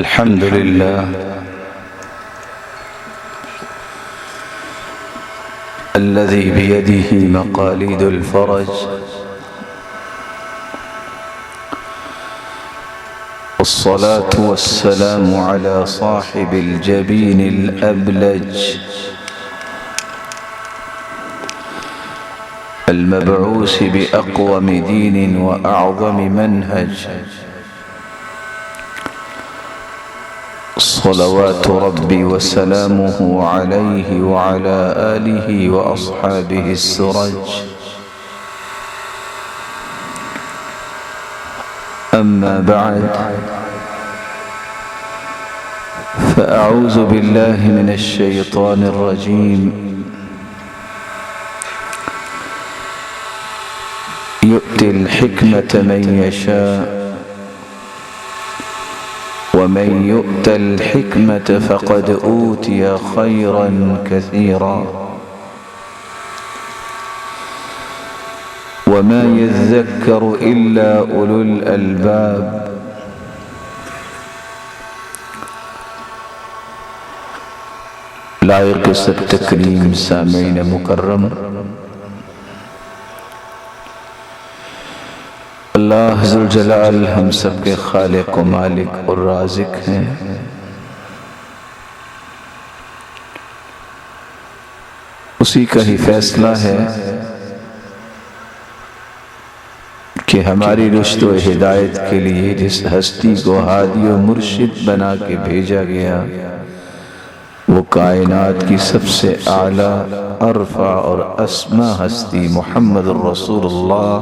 الحمد لله الذي بيده مقاليد الفرج، والصلاة والسلام على صاحب الجبين الأبلج المبعوث بأقوم دين وأعظم منهج، صلوات ربي وسلامه عليه وعلى آله وأصحابه السرج. أما بعد، فأعوذ بالله من الشيطان الرجيم. يؤتي الحكمة من يشاء، ومن يؤت الحكمة فقد أوتي خيرا كثيرا، وما يذكر إلا أولو الألباب. لائق سب تکریم سامعین مکرم، اللہ ذوالجلال ہم سب کے خالق و مالک اور رازق ہیں۔ اسی کا ہی فیصلہ ہے کہ ہماری رشد و ہدایت کے لیے جس ہستی کو ہادی و مرشد بنا کے بھیجا گیا، وہ کائنات کی سب سے اعلیٰ، ارفع اور اسما ہستی محمد الرسول اللہ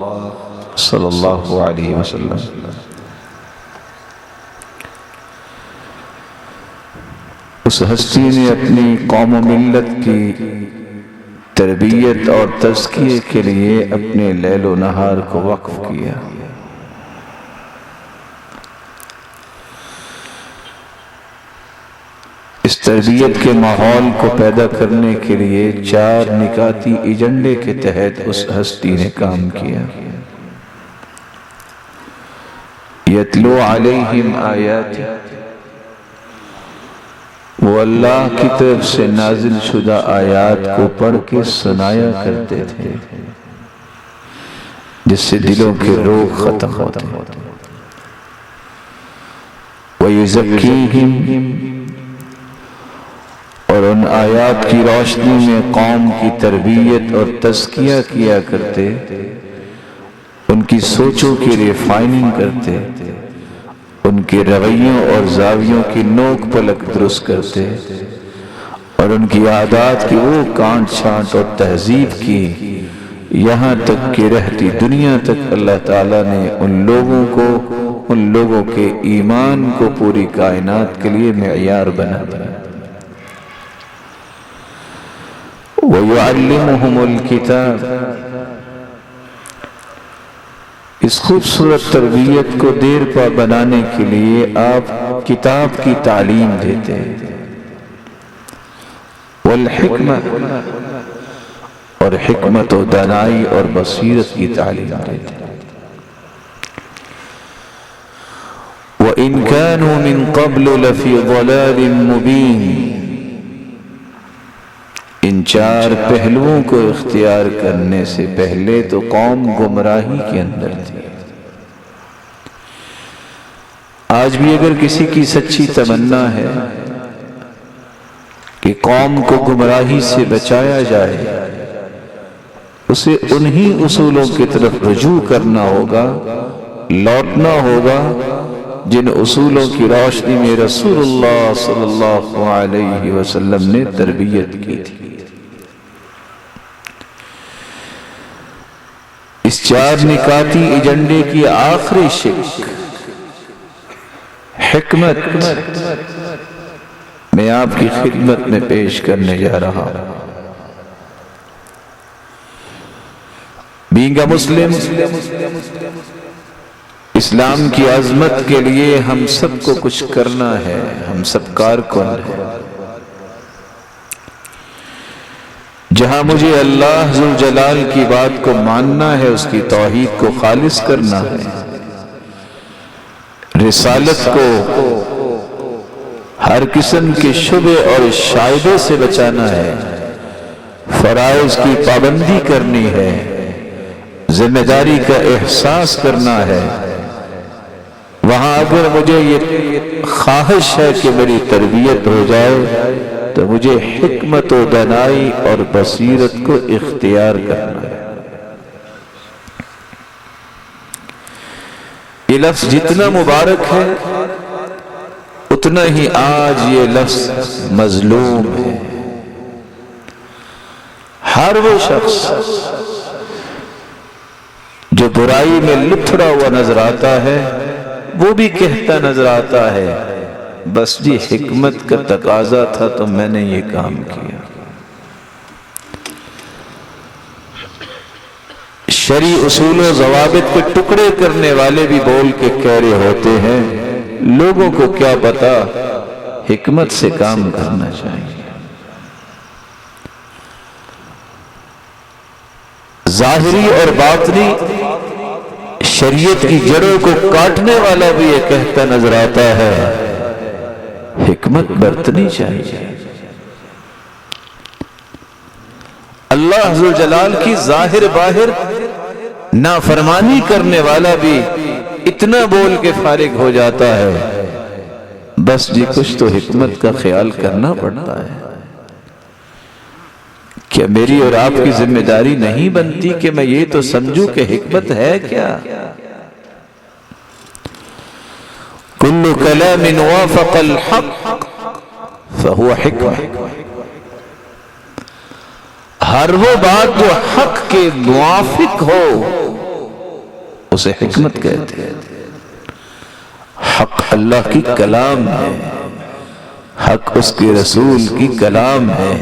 صلی اللہ علیہ وسلم۔ اس ہستی نے اپنی قوم و ملت کی تربیت اور تزکیے کے لیے اپنے لیل و نہار کو وقف کیا۔ اس تربیت کے ماحول کو پیدا کرنے کے لیے 4 نکاتی ایجنڈے کے تحت اس ہستی نے کام کیا۔ یتلو علیہم آیات، وہ اللہ کی طرف سے نازل شدہ آیات کو پڑھ کے سنایا کرتے تھے، جس سے دلوں کے روگ ختم ہوتے۔ وَيُزَكِّيهِمْ، اور ان آیات کی روشنی میں قوم کی تربیت اور تزکیہ کیا کرتے، ان کی سوچوں کی ریفائننگ کرتے، ان کے رویوں اور زاویوں کی نوک پلک درست کرتے، اور ان کی عادات کی وہ کانٹ چھانٹ اور تہذیب کی، یہاں تک کہ رہتی دنیا تک اللہ تعالیٰ نے ان لوگوں کے ایمان کو پوری کائنات کے لیے معیار بنا دیا۔ وَيُعَلِّمُهُمُ الْكِتَابَ، اس خوبصورت تربیت کو دیر پا بنانے کے لیے آپ کتاب کی تعلیم دیتے، والحکمت، اور حکمت و دانائی اور بصیرت کی تعلیم دیتے۔ وَإِن كَانُوا مِن قَبْلُ لَفِي ضَلَالٍ مُبِينٍ، ان 4 پہلوؤں کو اختیار کرنے سے پہلے تو قوم گمراہی کے اندر تھی۔ آج بھی اگر کسی کی سچی تمنا ہے کہ قوم کو گمراہی سے بچایا جائے، اسے انہی اصولوں کی طرف رجوع کرنا ہوگا، لوٹنا ہوگا جن اصولوں کی روشنی میں رسول اللہ صلی اللہ علیہ وسلم نے تربیت کی تھی۔ اس 4 نکاتی ایجنڈے کی آخری شق حکمت میں آپ کی خدمت میں پیش کرنے جا رہا ہوں۔ بینگ اے مسلم، اسلام کی عظمت کے لیے ہم سب کو کچھ کرنا ہے، ہم سب کارکن ہیں۔ جہاں مجھے اللہ ذوالجلال کی بات کو ماننا ہے، اس کی توحید کو خالص کرنا ہے، رسالت کو ہر قسم کے شبہ اور شائبے سے بچانا ہے، فرائض کی پابندی کرنی ہے، ذمہ داری کا احساس کرنا ہے۔ وہاں اگر مجھے یہ خواہش ہے کہ میری تربیت ہو جائے تو مجھے حکمت و دانائی اور بصیرت کو اختیار کرنا ہے۔ یہ لفظ جتنا مبارک ہے اتنا ہی آج یہ لفظ مظلوم ہے۔ ہر وہ شخص جو برائی میں لتھڑا ہوا نظر آتا ہے وہ بھی کہتا نظر آتا ہے بس جی حکمت کا تقاضا تھا تو میں نے یہ کام کیا۔ شرعی اصول و ضوابط کے ٹکڑے کرنے والے بھی بول کے کہہ رہے ہوتے ہیں لوگوں کو کیا پتا، حکمت سے کام کرنا چاہیے۔ ظاہری اور باطنی شریعت کی جڑوں کو کاٹنے والا بھی یہ کہتا نظر آتا ہے حکمت برتنی چاہیے۔ اللہ عز و جلال کی ظاہر باہر نافرمانی کرنے والا بھی اتنا بول کے فارغ ہو جاتا ہے بس جی کچھ تو حکمت کا خیال کرنا پڑتا ہے۔ کیا میری اور آپ کی ذمہ داری نہیں بنتی کہ میں یہ تو سمجھوں کہ حکمت ہے کیا؟ کل کلام وافق الحق فهو حکمہ، ہر وہ بات جو حق کے موافق ہو اسے حکمت کہتے ہیں۔ حق اللہ کی کلام ہے، حق اس کے رسول کی کلام ہے،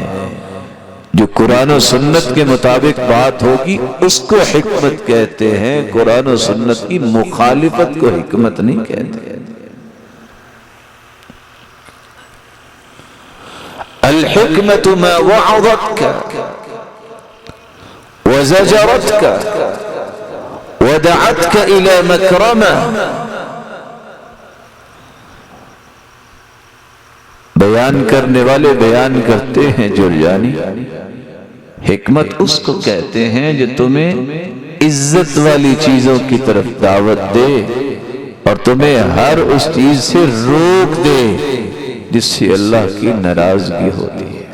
جو قرآن و سنت کے مطابق بات ہوگی اس کو حکمت کہتے ہیں، قرآن و سنت کی مخالفت کو حکمت نہیں کہتے۔ الحکمت ما وعظتک وزجرتک ودعتک الى مکرمہ، بیان کرنے والے بیان کرتے ہیں جرجانی، حکمت اس کو کہتے ہیں جو تمہیں عزت والی چیزوں کی طرف دعوت دے اور تمہیں ہر اس چیز سے روک دے جس سے اللہ کی ناراضگی ہوتی ہے۔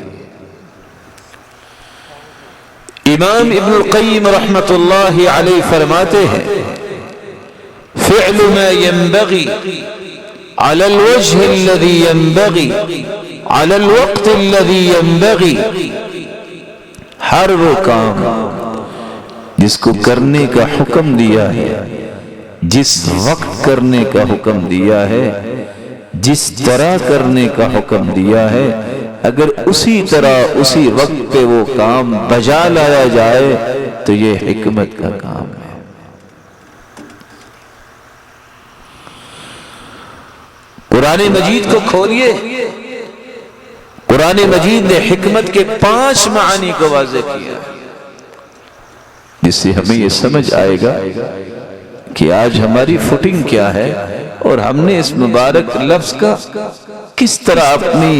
امام ابن القیم رحمت اللہ علیہ فرماتے ہیں فعل ما ينبغي على الوجه الذي ينبغي على الوقت الذي ينبغي، ہر وہ کام جس کو کرنے کا حکم دیا ہے، جس وقت کرنے کا حکم دیا ہے، جس طرح کرنے کا حکم دیا ہے، اگر اسی طرح اسی وقت پہ وہ کام بجا لایا جائے تو یہ حکمت کا کام ہے۔ قرآن مجید کو کھولیے، قرآن مجید نے حکمت کے 5 معانی کو واضح کیا جس سے ہمیں یہ سمجھ آئے گا کہ آج ہماری فوٹنگ کیا ہے اور ہم نے اس مبارک لفظ کا کس طرح اپنی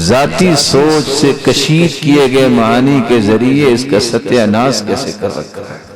ذاتی سوچ سے کشید کیے گئے معانی کے ذریعے اس کا ستیہ ناش کیسے کر رکھا ہے۔